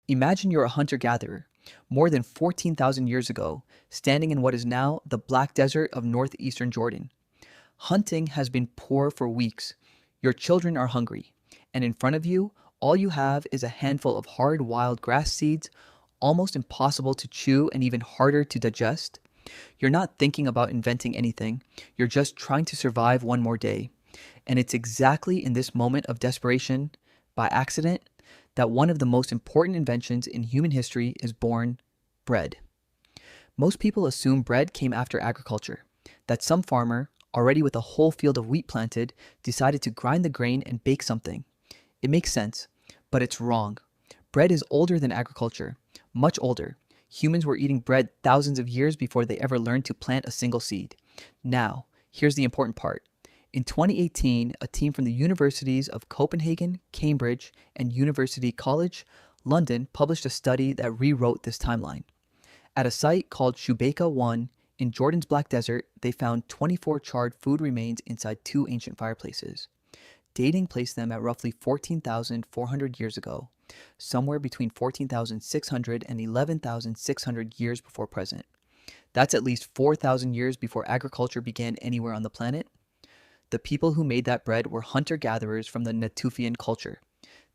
Imagine you're a hunter-gatherer, more than 14,000 years ago, standing in what is now the Black Desert of northeastern Jordan. Hunting has been poor for weeks. Your children are hungry, and in front of you, all you have is a handful of hard wild grass seeds, almost impossible to chew and even harder to digest. You're not thinking about inventing anything, you're just trying to survive one more day. And it's exactly in this moment of desperation, by accident, that one of the most important inventions in human history is born: bread. Most people assume bread came after agriculture, that some farmer, already with a whole field of wheat planted, decided to grind the grain and bake something. It makes sense, but it's wrong. Bread is older than agriculture, much older. Humans were eating bread thousands of years before they ever learned to plant a single seed. Now, here's the important part. In 2018, a team from the universities of Copenhagen, Cambridge, and University College London published a study that rewrote this timeline. At a site called Shubayqa 1 in Jordan's Black Desert, they found 24 charred food remains inside two ancient fireplaces. Dating placed them at roughly 14,400 years ago, somewhere between 14,600 and 11,600 years before present. That's at least 4,000 years before agriculture began anywhere on the planet. The people who made that bread were hunter-gatherers from the Natufian culture.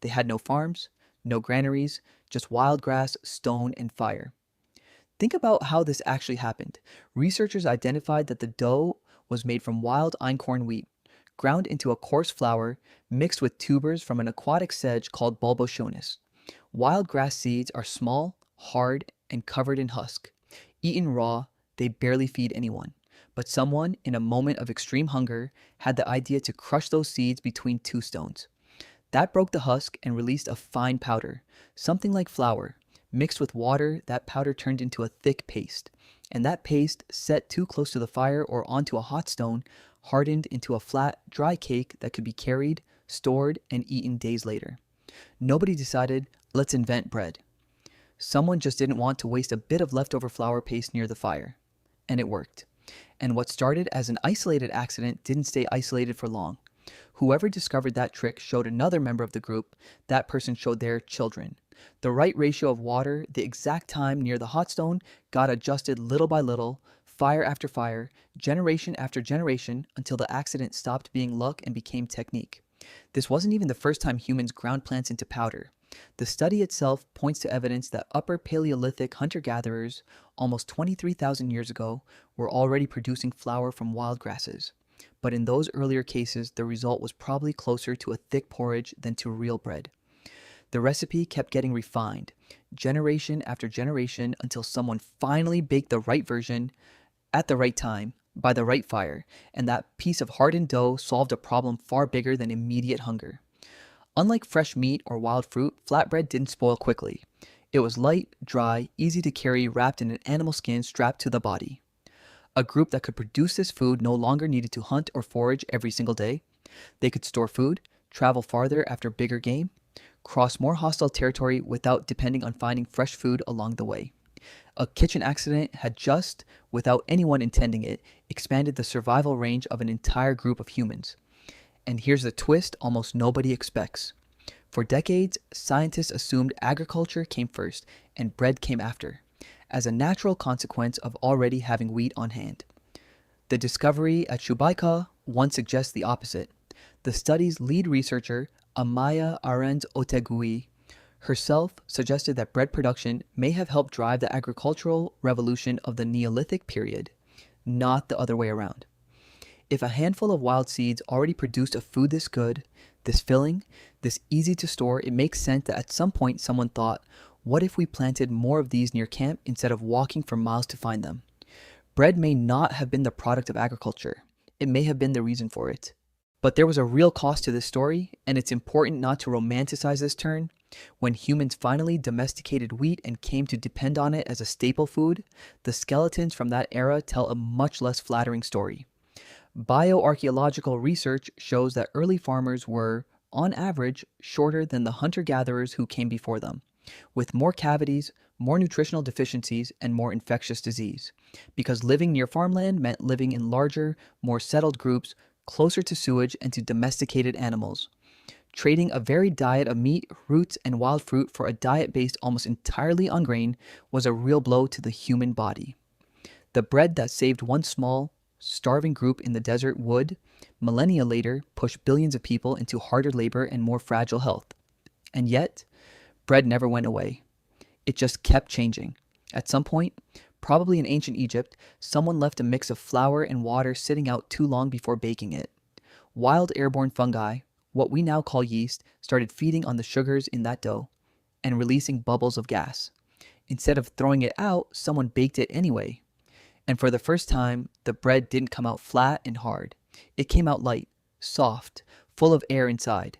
They had no farms, no granaries, just wild grass, stone, and fire. Think about how this actually happened. Researchers identified that the dough was made from wild einkorn wheat, ground into a coarse flour, mixed with tubers from an aquatic sedge called bulboschonis. Wild grass seeds are small, hard, and covered in husk. Eaten raw, they barely feed anyone. But someone, in a moment of extreme hunger, had the idea to crush those seeds between two stones. That broke the husk and released a fine powder, something like flour. Mixed with water, that powder turned into a thick paste. And that paste, set too close to the fire or onto a hot stone, hardened into a flat, dry cake that could be carried, stored, and eaten days later. Nobody decided, let's invent bread. Someone just didn't want to waste a bit of leftover flour paste near the fire. And it worked. And what started as an isolated accident didn't stay isolated for long. Whoever discovered that trick showed another member of the group. That person showed their children. The right ratio of water, the exact time near the hot stone, got adjusted little by little, fire after fire, generation after generation, until the accident stopped being luck and became technique. This wasn't even the first time humans ground plants into powder. The study itself points to evidence that Upper Paleolithic hunter-gatherers, almost 23,000 years ago, were already producing flour from wild grasses. But in those earlier cases, the result was probably closer to a thick porridge than to real bread. The recipe kept getting refined, generation after generation, until someone finally baked the right version, at the right time, by the right fire, and that piece of hardened dough solved a problem far bigger than immediate hunger. Unlike fresh meat or wild fruit, flatbread didn't spoil quickly. It was light, dry, easy to carry, wrapped in an animal skin strapped to the body. A group that could produce this food no longer needed to hunt or forage every single day. They could store food, travel farther after bigger game, cross more hostile territory without depending on finding fresh food along the way. A kitchen accident had just, without anyone intending it, expanded the survival range of an entire group of humans. And here's the twist almost nobody expects. For decades, scientists assumed agriculture came first and bread came after, as a natural consequence of already having wheat on hand. The discovery at Shubayqa 1 suggests the opposite. The study's lead researcher, Amaya Arends Otegui, herself suggested that bread production may have helped drive the agricultural revolution of the Neolithic period, not the other way around. If a handful of wild seeds already produced a food this good, this filling, this easy to store, it makes sense that at some point someone thought, what if we planted more of these near camp instead of walking for miles to find them? Bread may not have been the product of agriculture. It may have been the reason for it. But there was a real cost to this story, and it's important not to romanticize this turn. When humans finally domesticated wheat and came to depend on it as a staple food, the skeletons from that era tell a much less flattering story. Bioarchaeological research shows that early farmers were, on average, shorter than the hunter-gatherers who came before them, with more cavities, more nutritional deficiencies, and more infectious disease, because living near farmland meant living in larger, more settled groups, closer to sewage and to domesticated animals. Trading a varied diet of meat, roots, and wild fruit for a diet based almost entirely on grain was a real blow to the human body. The bread that saved one small, starving group in the desert would, millennia later, push billions of people into harder labor and more fragile health. And yet, bread never went away. It just kept changing. At some point, probably in ancient Egypt, someone left a mix of flour and water sitting out too long before baking it. Wild airborne fungi, what we now call yeast, started feeding on the sugars in that dough and releasing bubbles of gas. Instead of throwing it out, someone baked it anyway. And for the first time, the bread didn't come out flat and hard. It came out light, soft, full of air inside.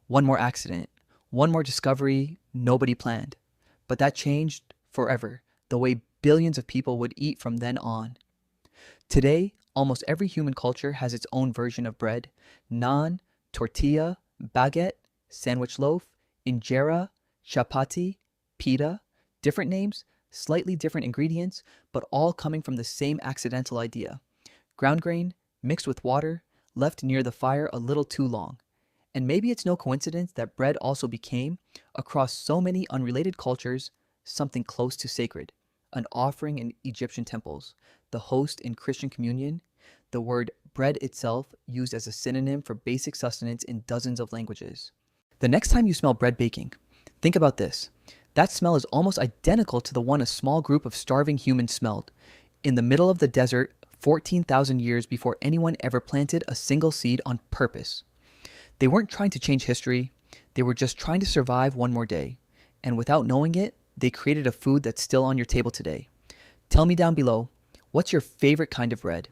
One more accident, one more discovery nobody planned. But that changed forever the way billions of people would eat from then on. Today, almost every human culture has its own version of bread: naan, tortilla, baguette, sandwich loaf, injera, chapati, pita. Different names, slightly different ingredients, but all coming from the same accidental idea: ground grain, mixed with water, left near the fire a little too long. And maybe it's no coincidence that bread also became, across so many unrelated cultures, something close to sacred: an offering in Egyptian temples, the host in Christian communion, the word bread itself used as a synonym for basic sustenance in dozens of languages. The next time you smell bread baking, think about this. That smell is almost identical to the one a small group of starving humans smelled in the middle of the desert 14,000 years before anyone ever planted a single seed on purpose. They weren't trying to change history, they were just trying to survive one more day. And without knowing it, they created a food that's still on your table today. Tell me down below, what's your favorite kind of bread?